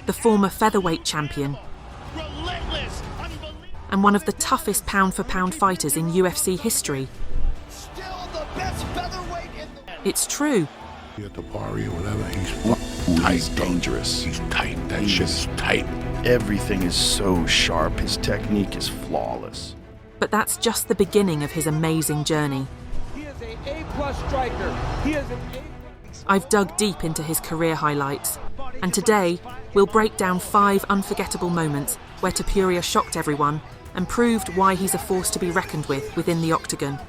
the former featherweight champion, Relentless. and one of the toughest pound-for-pound fighters in UFC history. Still the best featherweight in the... It's true. Topuria, whatever, He's dangerous. He's tight. That shit is tight. Everything is so sharp. His technique is flawless. But that's just the beginning of his amazing journey. He is an A-plus striker. He is an A. I've dug deep into his career highlights, and today we'll break down 5 unforgettable moments where Topuria shocked everyone and proved why he's a force to be reckoned with within the octagon.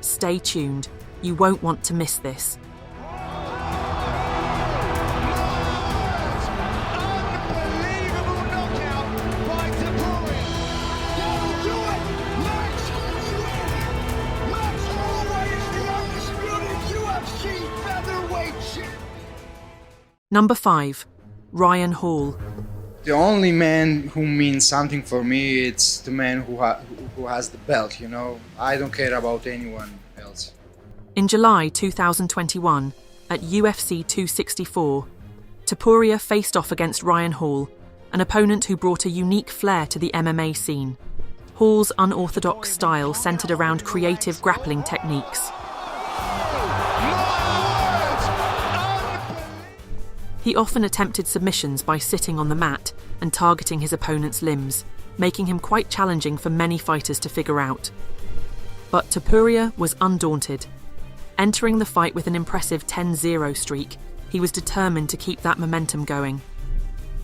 Stay tuned, you won't want to miss this. Unbelievable knockout by Topuria. That'll do it. Max Holloway is the undisputed UFC featherweight champion. Number 5. Ryan Hall. The only man who means something for me, it's the man who has the belt, you know. I don't care about anyone else. In July 2021, at UFC 264, Topuria faced off against Ryan Hall, an opponent who brought a unique flair to the MMA scene. Hall's unorthodox style centered around creative grappling techniques. He often attempted submissions by sitting on the mat and targeting his opponent's limbs, making him quite challenging for many fighters to figure out. But Topuria was undaunted. Entering the fight with an impressive 10-0 streak, he was determined to keep that momentum going.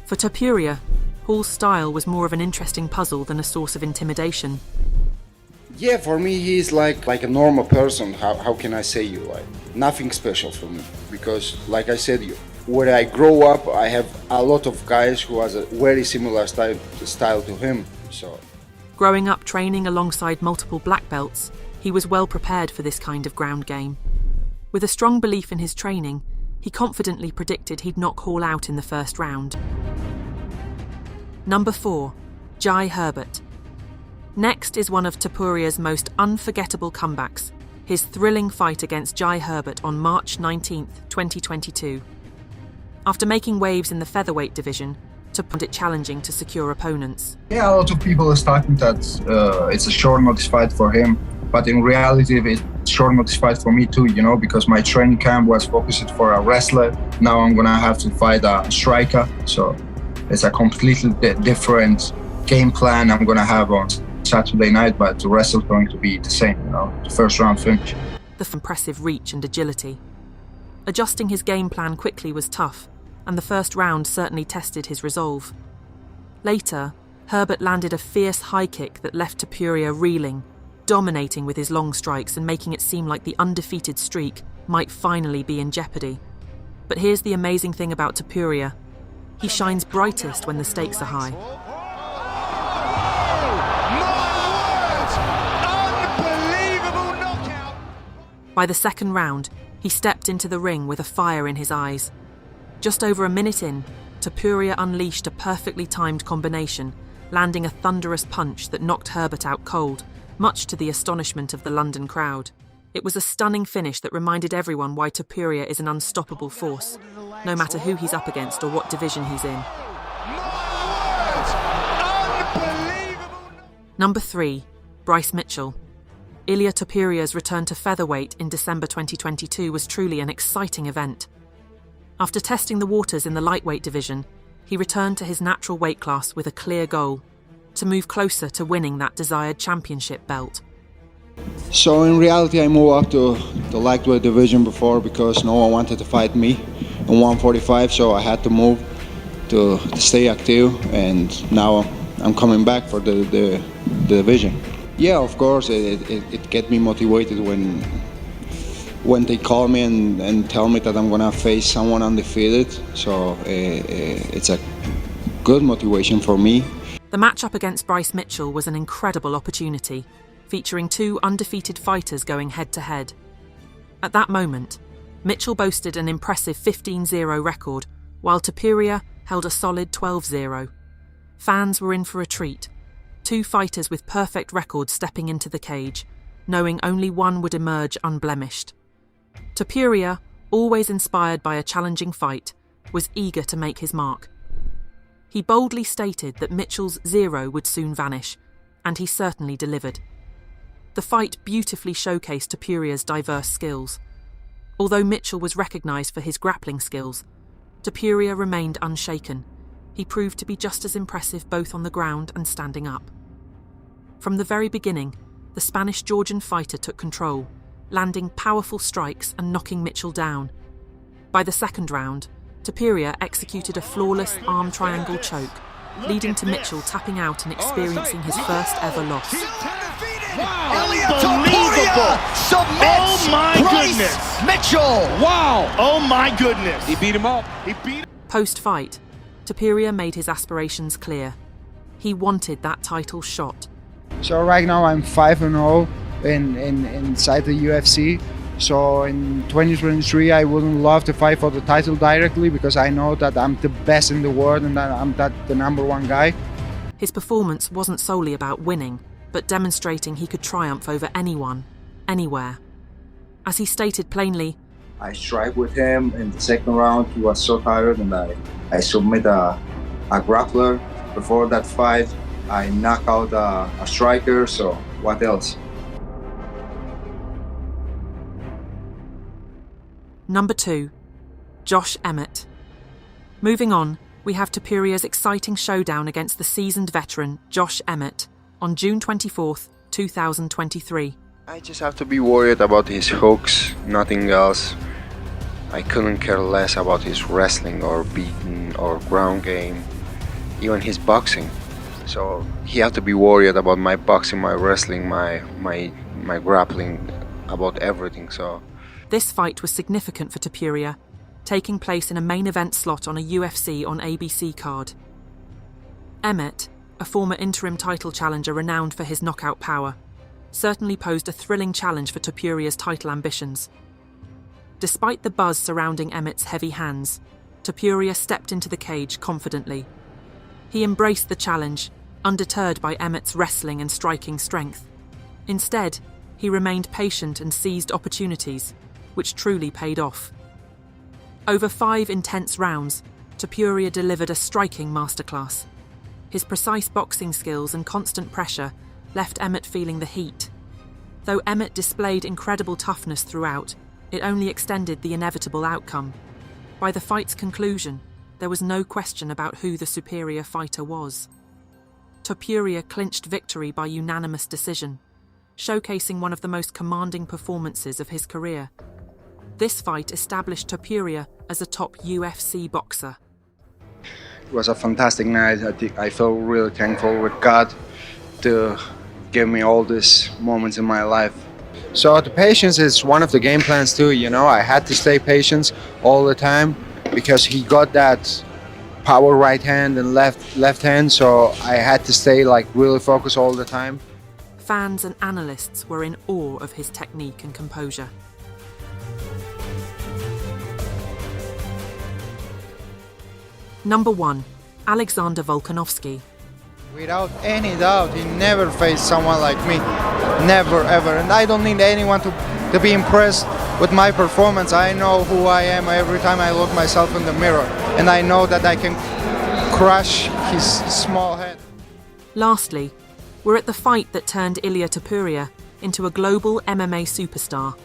For Topuria, Hall's style was more of an interesting puzzle than a source of intimidation. Yeah, for me, he's like a normal person. How can I say you? Like, nothing special for me. Because, like I said, where I grow up, I have a lot of guys who has a very similar style to him. So, Growing up training alongside multiple black belts, he was well prepared for this kind of ground game. With a strong belief in his training, he confidently predicted he'd knock Hall out in the first round. Number 4. Jai Herbert. Next is one of Topuria's most unforgettable comebacks, his thrilling fight against Jai Herbert on March 19, 2022. After making waves in the featherweight division, Topuria found it challenging to secure opponents. Yeah, a lot of people are talking that it's a short notice fight for him, but in reality, it's a short notice fight for me too, you know, because my training camp was focused for a wrestler. Now I'm gonna have to fight a striker, so it's a completely different game plan I'm gonna have on Saturday night, but the rest is going to be the same, you know, the first round finish. The impressive reach and agility. Adjusting his game plan quickly was tough, and the first round certainly tested his resolve. Later, Herbert landed a fierce high kick that left Topuria reeling, dominating with his long strikes and making it seem like the undefeated streak might finally be in jeopardy. But here's the amazing thing about Topuria. He shines brightest when the stakes are high. Unbelievable knockout. By the second round, he stepped into the ring with a fire in his eyes. Just over a minute in, Topuria unleashed a perfectly timed combination, landing a thunderous punch that knocked Herbert out cold, much to the astonishment of the London crowd. It was a stunning finish that reminded everyone why Topuria is an unstoppable force, no matter who he's up against or what division he's in. Number 3. Bryce Mitchell. Ilia Topuria's return to featherweight in December 2022 was truly an exciting event. After testing the waters in the lightweight division, he returned to his natural weight class with a clear goal: to move closer to winning that desired championship belt. So in reality, I moved up to the lightweight division before because no one wanted to fight me in 145, so I had to move to stay active, and now I'm coming back for the division. Yeah, of course, it gets me motivated when they call me and tell me that I'm gonna face someone undefeated, so it's a good motivation for me. The matchup against Bryce Mitchell was an incredible opportunity, featuring 2 undefeated fighters going head-to-head. At that moment, Mitchell boasted an impressive 15-0 record, while Topuria held a solid 12-0. Fans were in for a treat, 2 fighters with perfect records stepping into the cage, knowing only one would emerge unblemished. Topuria, always inspired by a challenging fight, was eager to make his mark. He boldly stated that Mitchell's zero would soon vanish, and he certainly delivered. The fight beautifully showcased Topuria's diverse skills. Although Mitchell was recognised for his grappling skills, Topuria remained unshaken. He proved to be just as impressive both on the ground and standing up. From the very beginning, the Spanish-Georgian fighter took control, landing powerful strikes and knocking Mitchell down. By the second round, Topuria executed a flawless arm triangle choke, leading to Mitchell tapping out and experiencing his first ever loss. Unbelievable! Submits Oh my Bryce goodness! Mitchell! Wow! Oh my goodness! He beat him up. Post-fight, Topuria made his aspirations clear. He wanted that title shot. So right now I'm 5-0 inside the UFC. So in 2023 I wouldn't love to fight for the title directly because I know that I'm the best in the world and that I'm the number one guy. His performance wasn't solely about winning, but demonstrating he could triumph over anyone, anywhere. As he stated plainly, I strike with him in the second round. He was so tired and I submit a grappler. Before that fight, I knock out a striker, so what else? Number 2, Josh Emmett. Moving on, we have Topuria's exciting showdown against the seasoned veteran Josh Emmett on June 24th, 2023. I just have to be worried about his hooks, nothing else. I couldn't care less about his wrestling or beating or ground game, even his boxing. So he had to be worried about my boxing, my wrestling, my grappling, about everything. So This fight was significant for Topuria, taking place in a main event slot on a UFC on ABC card. Emmett, a former interim title challenger renowned for his knockout power, certainly posed a thrilling challenge for Topuria's title ambitions. Despite the buzz surrounding Emmett's heavy hands, Topuria stepped into the cage confidently. He embraced the challenge, undeterred by Emmett's wrestling and striking strength. Instead, he remained patient and seized opportunities, which truly paid off. Over 5 intense rounds, Topuria delivered a striking masterclass. His precise boxing skills and constant pressure left Emmett feeling the heat. Though Emmett displayed incredible toughness throughout, it only extended the inevitable outcome. By the fight's conclusion, there was no question about who the superior fighter was. Topuria clinched victory by unanimous decision, showcasing one of the most commanding performances of his career. This fight established Topuria as a top UFC boxer. it was a fantastic night. I feel really thankful with God to give me all these moments in my life. So the patience is one of the game plans too, you know. I had to stay patient all the time because he got that power right hand and left hand, so I had to stay like really focused all the time. Fans and analysts were in awe of his technique and composure. Number 1, Alexander Volkanovski. Without any doubt, he never faced someone like me. Never, ever. And I don't need anyone to be impressed with my performance. I know who I am every time I look myself in the mirror. And I know that I can crush his small head. Lastly, we're at the fight that turned Ilia Topuria into a global MMA superstar.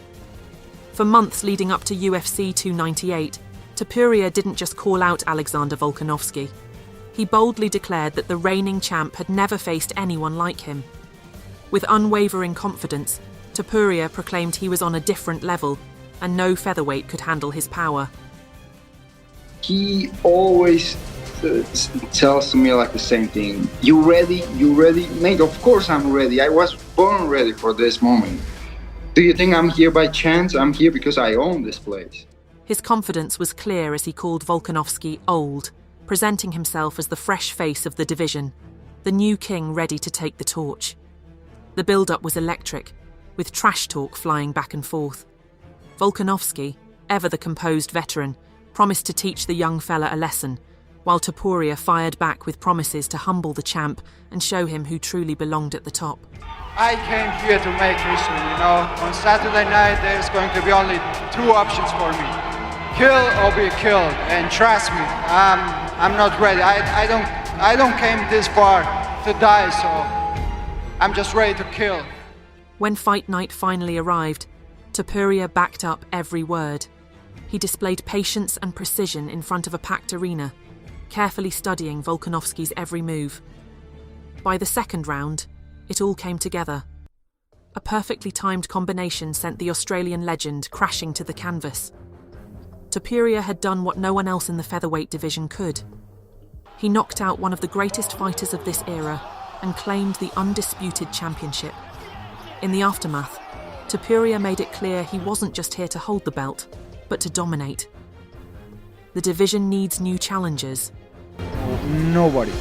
For months leading up to UFC 298, Topuria didn't just call out Alexander Volkanovski. He boldly declared that the reigning champ had never faced anyone like him. With unwavering confidence, Topuria proclaimed he was on a different level, and no featherweight could handle his power. He always tells to me like the same thing. You ready? You ready? Mate, of course I'm ready. I was born ready for this moment. Do you think I'm here by chance? I'm here because I own this place. His confidence was clear as he called Volkanovski old, presenting himself as the fresh face of the division, the new king ready to take the torch. The build-up was electric, with trash talk flying back and forth. Volkanovski, ever the composed veteran, promised to teach the young fella a lesson, while Topuria fired back with promises to humble the champ and show him who truly belonged at the top. I came here to make history, you know. On Saturday night, there's going to be only 2 options for me. kill or be killed. And trust me, I'm not ready. I don't came this far to die, so I'm just ready to kill. When fight night finally arrived, Topuria backed up every word. He displayed patience and precision in front of a packed arena, carefully studying Volkanovski's every move. By the second round, it all came together. A perfectly timed combination sent the Australian legend crashing to the canvas. Topuria had done what no one else in the featherweight division could. He knocked out one of the greatest fighters of this era and claimed the undisputed championship. In the aftermath, Topuria made it clear he wasn't just here to hold the belt, but to dominate. The division needs new challengers. Nobody.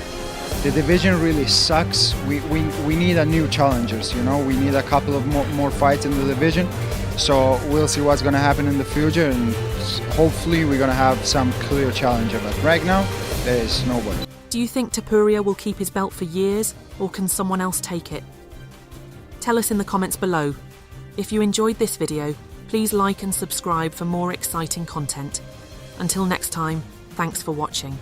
The division really sucks. We need a new challengers, you know. We need a couple of more fights in the division. So we'll see what's going to happen in the future, and hopefully we're going to have some clear challenger. But right now, there is nobody. Do you think Topuria will keep his belt for years, or can someone else take it? Tell us in the comments below. If you enjoyed this video, please like and subscribe for more exciting content. Until next time, thanks for watching.